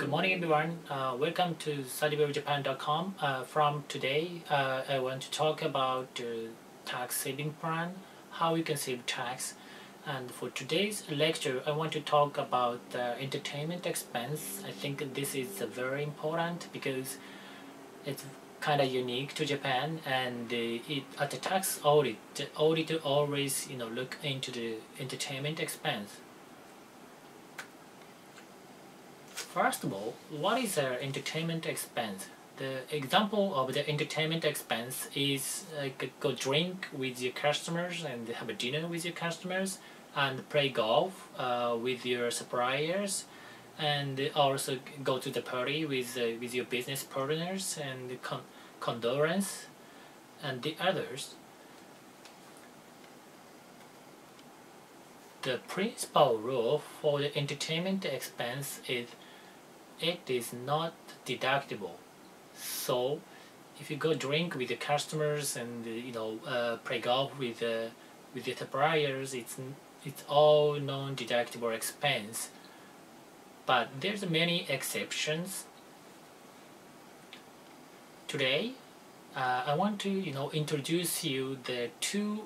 Good morning, everyone. Welcome to sadywellj.com. From today, I want to talk about the tax saving plan, how you can save tax. And for today's lecture, I want to talk about the entertainment expense. I think this is very important because it's kind of unique to Japan, and at the tax audit, the auditor always look into the entertainment expense. First of all, what is an entertainment expense? The example of the entertainment expense is go drink with your customers and have a dinner with your customers and play golf with your suppliers, and also go to the party with your business partners and condolence and the others. The principal rule for the entertainment expense is it is not deductible. So if you go drink with the customers and play golf with the suppliers, it's all non-deductible expense. But there's many exceptions. Today I want to introduce you the two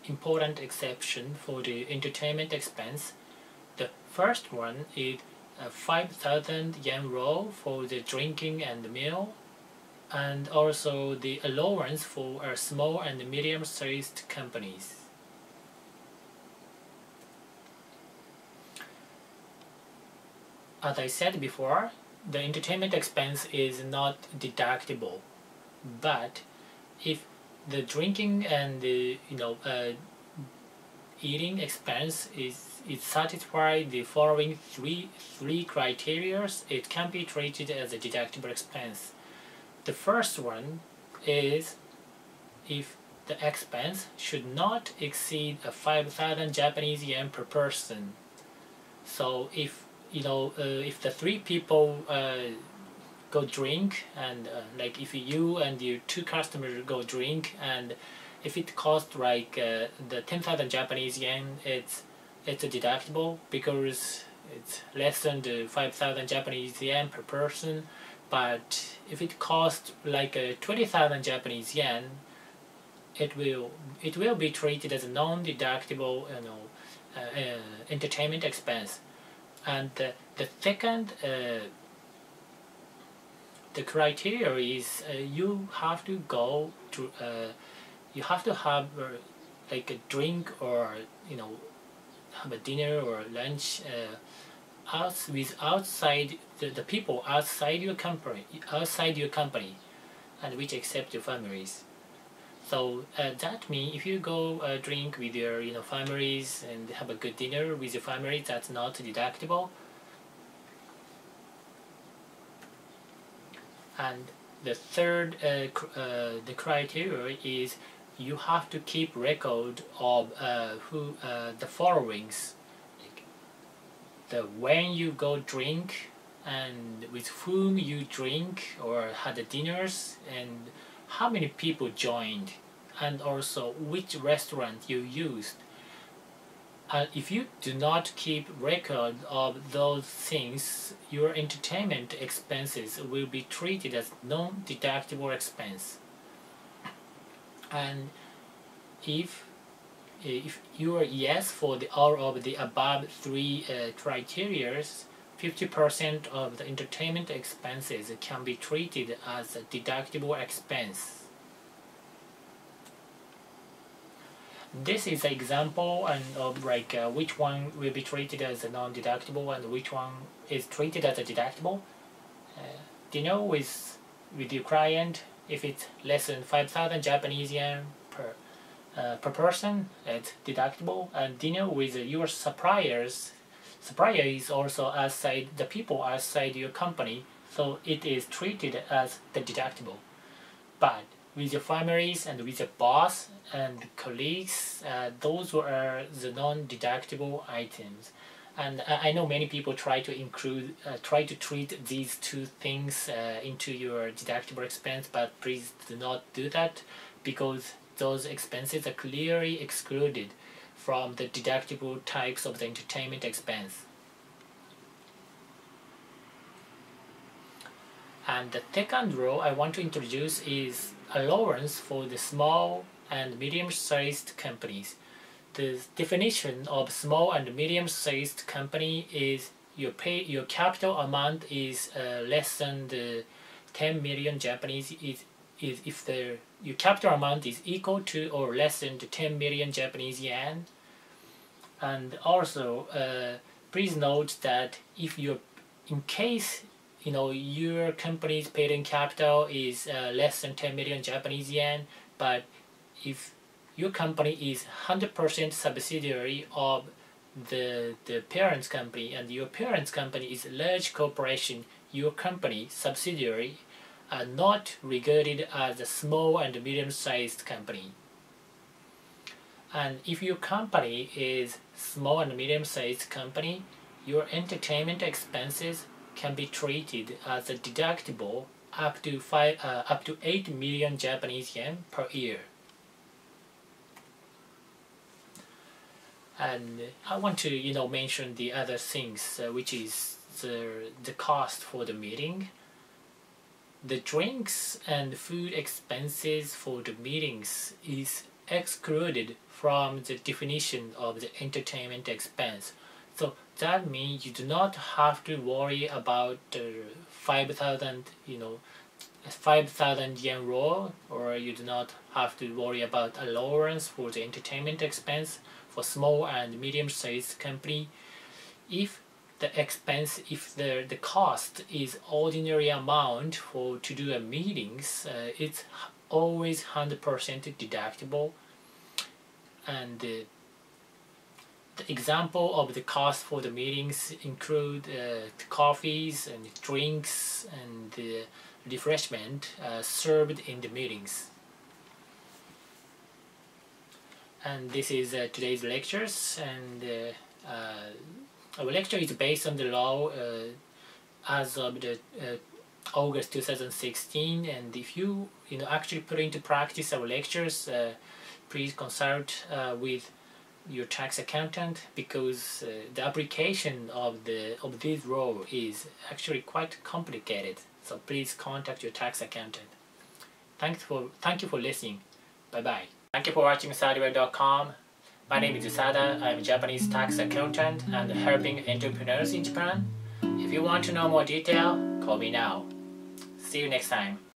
important exception for the entertainment expense. The first one is a 5,000 yen rule for the drinking and the meal, and also the allowance for small and medium-sized companies. As I said before, the entertainment expense is not deductible, but if the drinking and the eating expense is satisfy the following three criteria, it can be treated as a deductible expense. The first one is if the expense should not exceed 5,000 Japanese yen per person. So if if the three people go drink, and like if you and your two customers go drink, and if it costs like the 10,000 Japanese yen, it's a deductible because it's less than the 5,000 Japanese yen per person. But if it costs like 20,000 Japanese yen, it will be treated as a non-deductible entertainment expense. And the second the criteria is you have to go to you have to have like a drink or have a dinner or lunch with outside the people outside your company and which accept your families. So that means if you go drink with your families and have a good dinner with your family, that's not deductible. And the third the criteria is you have to keep record of the followings, like when you go drink and with whom you drink or had the dinners and how many people joined, and also which restaurant you used. If you do not keep record of those things, your entertainment expenses will be treated as non-deductible expense. And if you are yes for all of the above three criteria, 50% of the entertainment expenses can be treated as a deductible expense. This is an example of like which one will be treated as a non-deductible and which one is treated as a deductible. Dinner with your client, if it's less than 5,000 Japanese yen per person, it's deductible. And dinner with your supplier is also outside the people outside your company, so it is treated as the deductible. But with your families and with your boss and colleagues, those are the non-deductible items. And I know many people try to treat these two things into your deductible expense, but please do not do that because those expenses are clearly excluded from the deductible types of the entertainment expense. And the second rule I want to introduce is allowance for the small and medium-sized companies. The definition of small and medium-sized company is your capital amount is less than the 10 million Japanese is if your capital amount is equal to or less than the 10 million Japanese yen. And also please note that if in case your company's paid-in capital is less than 10 million Japanese yen, but if your company is 100% subsidiary of the parent company, and your parent company is a large corporation, your company subsidiary are not regarded as a small and medium-sized company. And if your company is small and medium-sized company, your entertainment expenses can be treated as a deductible up to 8 million Japanese yen per year. And I want to mention the other things, which is the cost for the meeting. The drinks and food expenses for the meetings is excluded from the definition of the entertainment expense. So that means you do not have to worry about the 5,000 yen rule, or you do not have to worry about allowance for the entertainment expense for small and medium-sized company. If the cost is ordinary amount to do a meetings, it's always 100% deductible. And the example of the cost for the meetings include coffees and drinks and refreshment served in the meetings. And this is today's lectures, and our lecture is based on the law as of August 2016. And if you actually put into practice our lectures, please consult with your tax accountant, because the application of this law is actually quite complicated. So please contact your tax accountant. Thank you for listening. Bye bye. Thank you for watching sadywellj.com. My name is Sada. I'm a Japanese tax accountant and helping entrepreneurs in Japan. If you want to know more detail, call me now. See you next time.